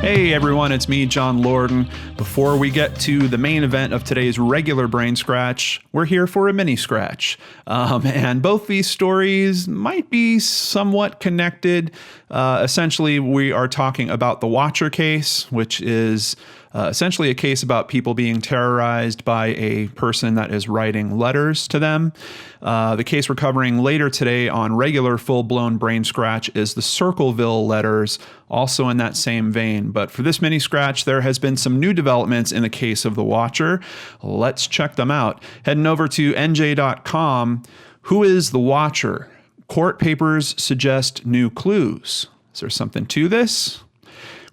Hey everyone, it's me, John Lorden. Before we get to the main event of today's regular Brain Scratch, we're here for a mini-scratch. And both these stories might be somewhat connected. Essentially, we are talking about the Watcher case, which is essentially a case about people being terrorized by a person that is writing letters to them. The case we're covering later today on regular full-blown Brain Scratch is the Circleville letters, also in that same vein. But for this mini scratch, there has been some new developments in the case of the Watcher. Let's check them out. Heading over to nj.com, who is the Watcher? Court papers suggest new clues. Is there something to this?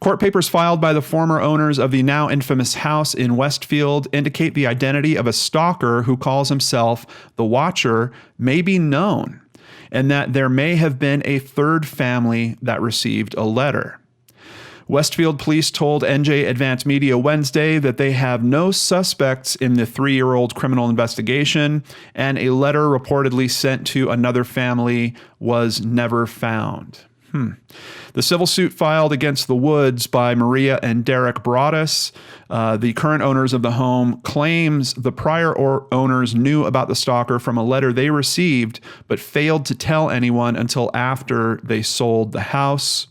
Court papers filed by the former owners of the now infamous house in Westfield indicate the identity of a stalker who calls himself the Watcher may be known, and that there may have been a third family that received a letter. Westfield police told NJ Advance Media Wednesday that they have no suspects in the 3-year-old criminal investigation, and a letter reportedly sent to another family was never found. The civil suit filed against the Woods by Maria and Derek Broaddus, the current owners of the home, claims the prior owners knew about the stalker from a letter they received, but failed to tell anyone until after they sold the house.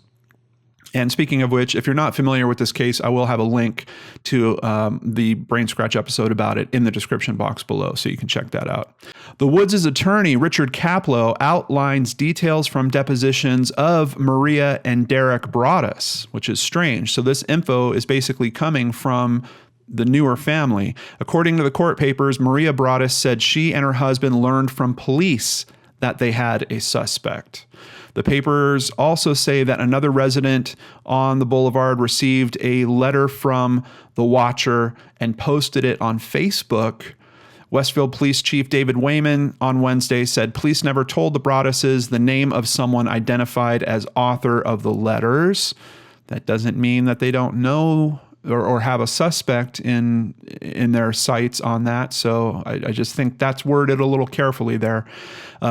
And speaking of which, if you're not familiar with this case, I will have a link to the Brain Scratch episode about it in the description box below, so you can check that out. The Woods' attorney, Richard Kaplow, outlines details from depositions of Maria and Derek Broaddus, which is strange. So this info is basically coming from the newer family. According to the court papers, Maria Broaddus said she and her husband learned from police that they had a suspect. The papers also say that another resident on the boulevard received a letter from the Watcher and posted it on Facebook. Westfield Police Chief David Wayman on Wednesday said police never told the Broadduses the name of someone identified as author of the letters. That doesn't mean that they don't know or have a suspect in their sights on that. So I just think that's worded a little carefully there.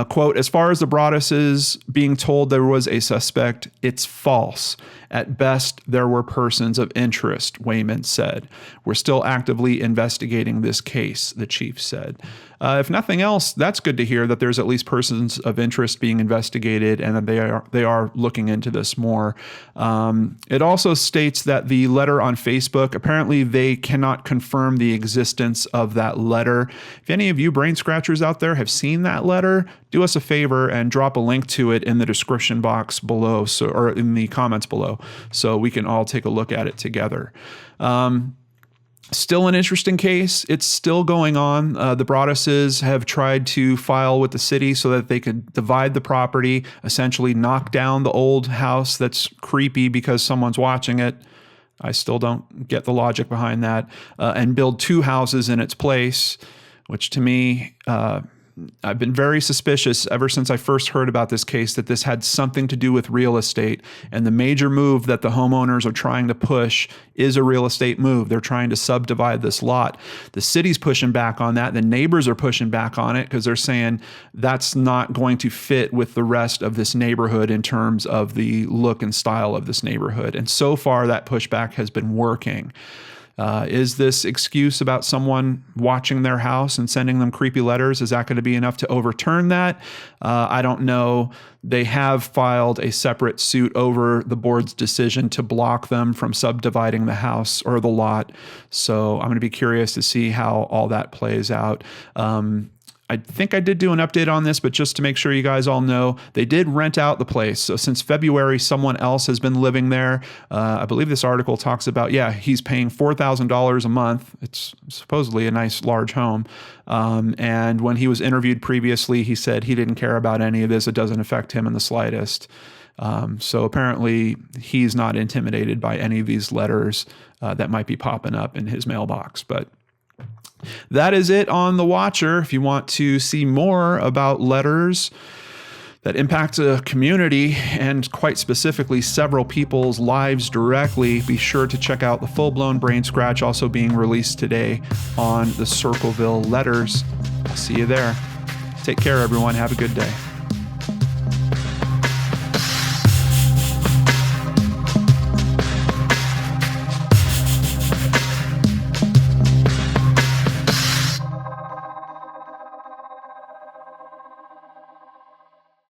Quote, as far as the Broadduses being told there was a suspect, it's false. At best, there were persons of interest, Wayman said. We're still actively investigating this case, the chief said. If nothing else, that's good to hear that there's at least persons of interest being investigated and that they are looking into this more. It also states that the letter on Facebook, apparently they cannot confirm the existence of that letter. If any of you brain scratchers out there have seen that letter, do us a favor and drop a link to it in the description box below, or in the comments below, so we can all take a look at it together. Still an interesting case. It's still going on. The Broadduses have tried to file with the city so that they could divide the property, essentially knock down the old house that's creepy because someone's watching it. I still don't get the logic behind that, and build 2 houses in its place, which to me, I've been very suspicious ever since I first heard about this case that this had something to do with real estate. And the major move that the homeowners are trying to push is a real estate move. They're trying to subdivide this lot. The city's pushing back on that. The neighbors are pushing back on it because they're saying that's not going to fit with the rest of this neighborhood in terms of the look and style of this neighborhood. And so far, that pushback has been working. Is this excuse about someone watching their house and sending them creepy letters, is that going to be enough to overturn that? I don't know. They have filed a separate suit over the board's decision to block them from subdividing the house or the lot. So I'm going to be curious to see how all that plays out. I think I did do an update on this, but just to make sure you guys all know, they did rent out the place. So since February, someone else has been living there. I believe this article talks about, he's paying $4,000 a month. It's supposedly a nice large home. And when he was interviewed previously, he said he didn't care about any of this. It doesn't affect him in the slightest. So apparently he's not intimidated by any of these letters that might be popping up in his mailbox. But that is it on The Watcher. If you want to see more about letters that impact a community and quite specifically several people's lives directly, be sure to check out the full-blown Brain Scratch also being released today on the Circleville letters. I'll see you there. Take care, everyone. Have a good day.